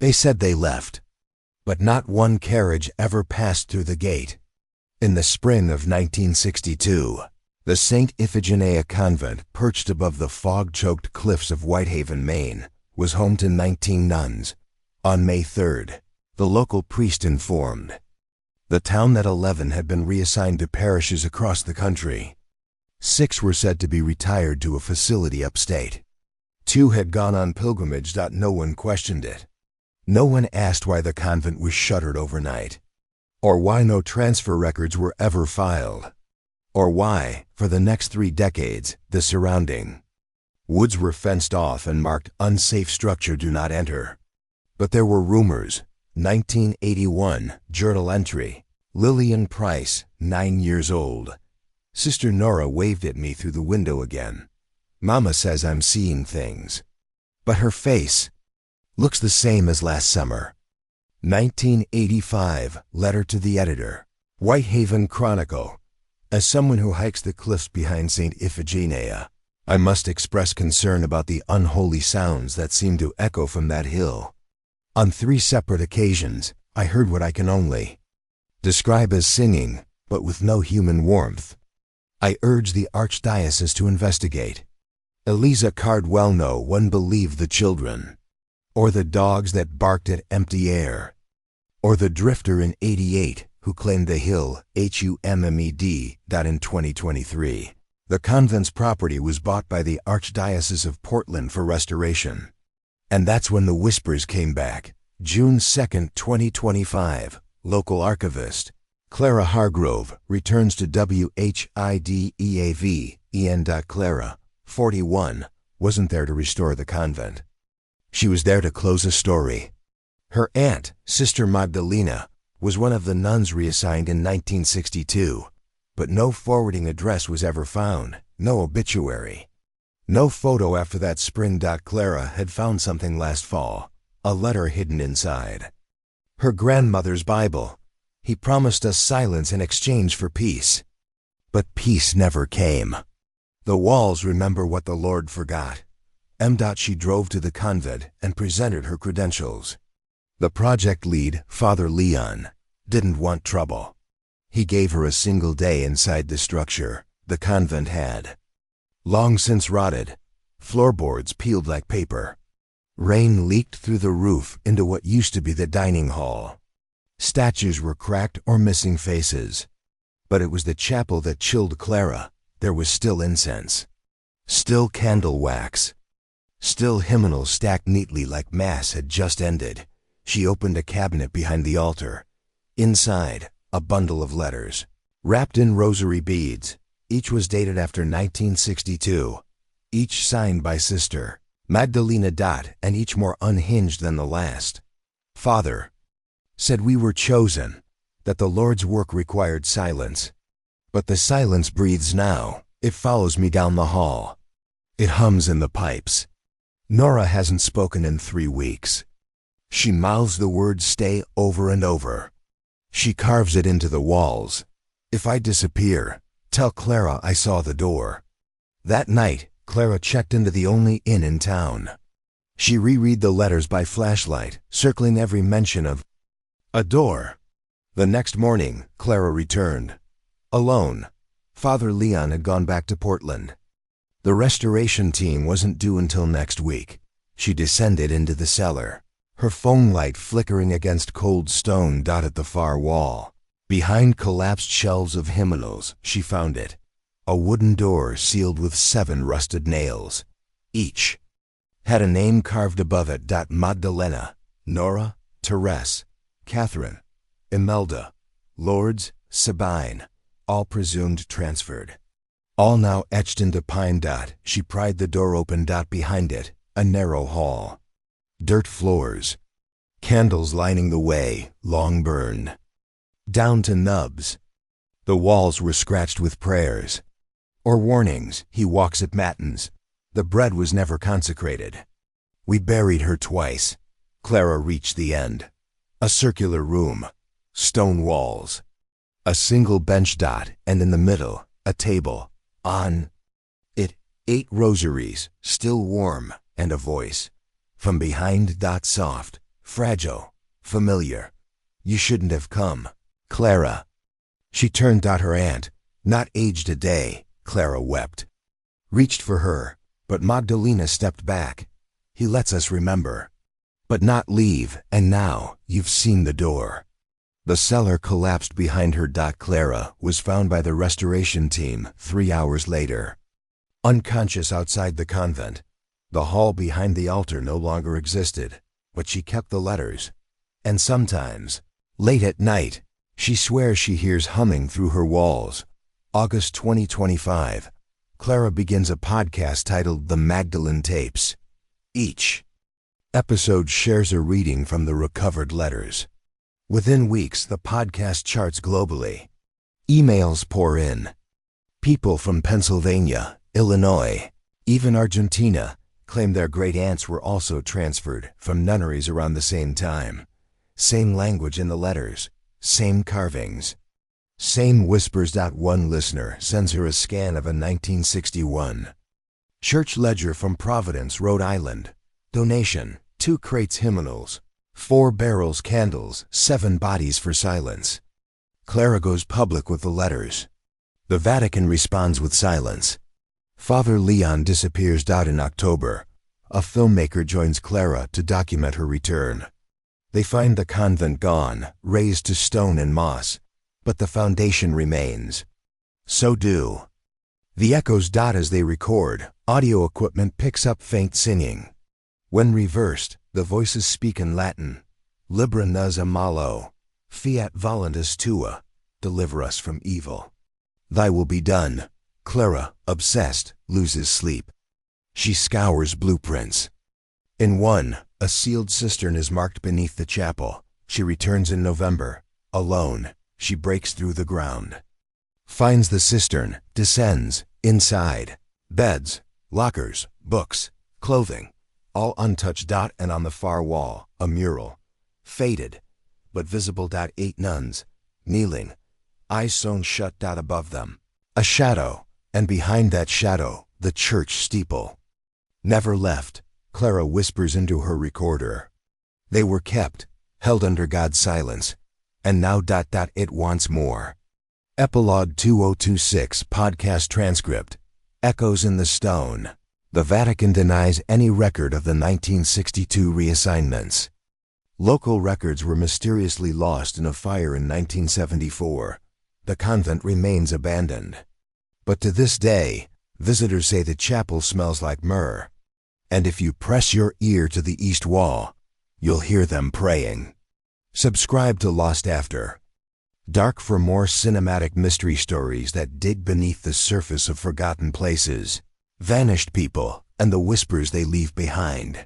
They said they left, but not one carriage ever passed through the gate. In the spring of 1962, the St. Iphigenia Convent, perched above the fog-choked cliffs of Whitehaven, Maine, was home to 19 nuns. On May 3rd, the local priest informed the town that 11 had been reassigned to parishes across the country. 6 were said to be retired to a facility upstate. 2 had gone on pilgrimage. No one questioned it. No one asked why the convent was shuttered overnight, or why no transfer records were ever filed, or why, for the next 3 decades, the surrounding woods were fenced off and marked unsafe structure, do not enter. But there were rumors. 1981 journal entry. Lillian Price, 9 years old. Sister Nora waved at me through the window again. Mama says I'm seeing things, but her face looks the same as last summer. 1985 letter to the editor. Whitehaven Chronicle. As someone who hikes the cliffs behind St. Iphigenia, I must express concern about the unholy sounds that seem to echo from that hill. On 3 separate occasions, I heard what I can only describe as singing, but with no human warmth. I urge the Archdiocese to investigate. Eliza Cardwell, no one believed the children, or the dogs that barked at empty air, or the drifter in '88 who claimed the hill HUMMED. In 2023, the convent's property was bought by the Archdiocese of Portland for restoration. And that's when the whispers came back. June 2, 2025, local archivist Clara Hargrove returns to WHIDEAV. Clara, 41, wasn't there to restore the convent. She was there to close a story. Her aunt, Sister Magdalena, was one of the nuns reassigned in 1962, but no forwarding address was ever found, no obituary, no photo after that spring. Clara had found something last fall, a letter hidden inside her grandmother's Bible. He promised us silence in exchange for peace, but peace never came. The walls remember what the Lord forgot. She drove to the convent and presented her credentials. The project lead, Father Leon, didn't want trouble. He gave her a single day inside the structure. The convent had long since rotted, floorboards peeled like paper. Rain leaked through the roof into what used to be the dining hall. Statues were cracked or missing faces. But it was the chapel that chilled Clara. There was still incense, still candle wax, still hymnals stacked neatly like Mass had just ended. She opened a cabinet behind the altar. Inside, a bundle of letters, wrapped in rosary beads. Each was dated after 1962, each signed by Sister Magdalena. And each more unhinged than the last. Father said we were chosen, that the Lord's work required silence. But the silence breathes now. It follows me down the hall. It hums in the pipes. Nora hasn't spoken in 3 weeks. She mouths the word stay over and over. She carves it into the walls. If I disappear, tell Clara I saw the door. That night, Clara checked into the only inn in town. She reread the letters by flashlight, circling every mention of a door. The next morning, Clara returned. Alone. Father Leon had gone back to Portland. The restoration team wasn't due until next week. She descended into the cellar, her phone light flickering against cold stone. At the far wall, behind collapsed shelves of hymnals, she found it. A wooden door sealed with 7 rusted nails. Each had a name carved above it. Magdalena, Nora, Therese, Catherine, Imelda, Lourdes, Sabine, all presumed transferred. All now etched into pine. She pried the door open. Behind it, a narrow hall. Dirt floors, candles lining the way, long burned down to nubs. The walls were scratched with prayers or warnings. He walks at matins. The bread was never consecrated. We buried her twice. Clara reached the end. A circular room, stone walls, a single bench. And in the middle, a table. On it, 8 rosaries, still warm, and a voice. From behind. Soft, Fragile. Familiar. You shouldn't have come. Clara. She turned to her aunt. Not aged a day, Clara wept. Reached for her, but Magdalena stepped back. He lets us remember. But not leave, and now, you've seen the door. The cellar collapsed behind her. Clara was found by the restoration team 3 hours later. Unconscious outside the convent. The hall behind the altar no longer existed, but she kept the letters. And sometimes, late at night, she swears she hears humming through her walls. August 2025. Clara begins a podcast titled The Magdalene Tapes. Each episode shares a reading from the recovered letters. Within weeks, the podcast charts globally. Emails pour in. People from Pennsylvania, Illinois, even Argentina, claim their great-aunts were also transferred from nunneries around the same time. Same language in the letters, same carvings, same whispers. One listener sends her a scan of a 1961 church ledger from Providence, Rhode Island. Donation, 2 crates hymnals, 4 barrels candles, 7 bodies for silence. Clara goes public with the letters. The Vatican responds with silence. Father Leon disappears. In October, a filmmaker joins Clara to document her return. They find the convent gone, razed to stone and moss, but the foundation remains. So do the echoes. As they record, audio equipment picks up faint singing. When reversed, the voices speak in Latin. Libera nos a malo, fiat voluntas tua, deliver us from evil. Thy will be done. Clara, obsessed, loses sleep. She scours blueprints. In one, a sealed cistern is marked beneath the chapel. She returns in November. Alone, she breaks through the ground. Finds the cistern, descends, inside. Beds, lockers, books, clothing, all untouched. And on the far wall, a mural. Faded, but visible. 8 nuns, kneeling, eyes sewn shut. Above them, a shadow, and behind that shadow, the church steeple. Never left, Clara whispers into her recorder. They were kept, held under God's silence, and now. It wants more. Epilogue 2026 podcast transcript. Echoes in the stone. The Vatican denies any record of the 1962 reassignments. Local records were mysteriously lost in a fire in 1974. The convent remains abandoned. But to this day, visitors say the chapel smells like myrrh. And if you press your ear to the east wall, you'll hear them praying. Subscribe to Lost After Dark for more cinematic mystery stories that dig beneath the surface of forgotten places, vanished people, and the whispers they leave behind.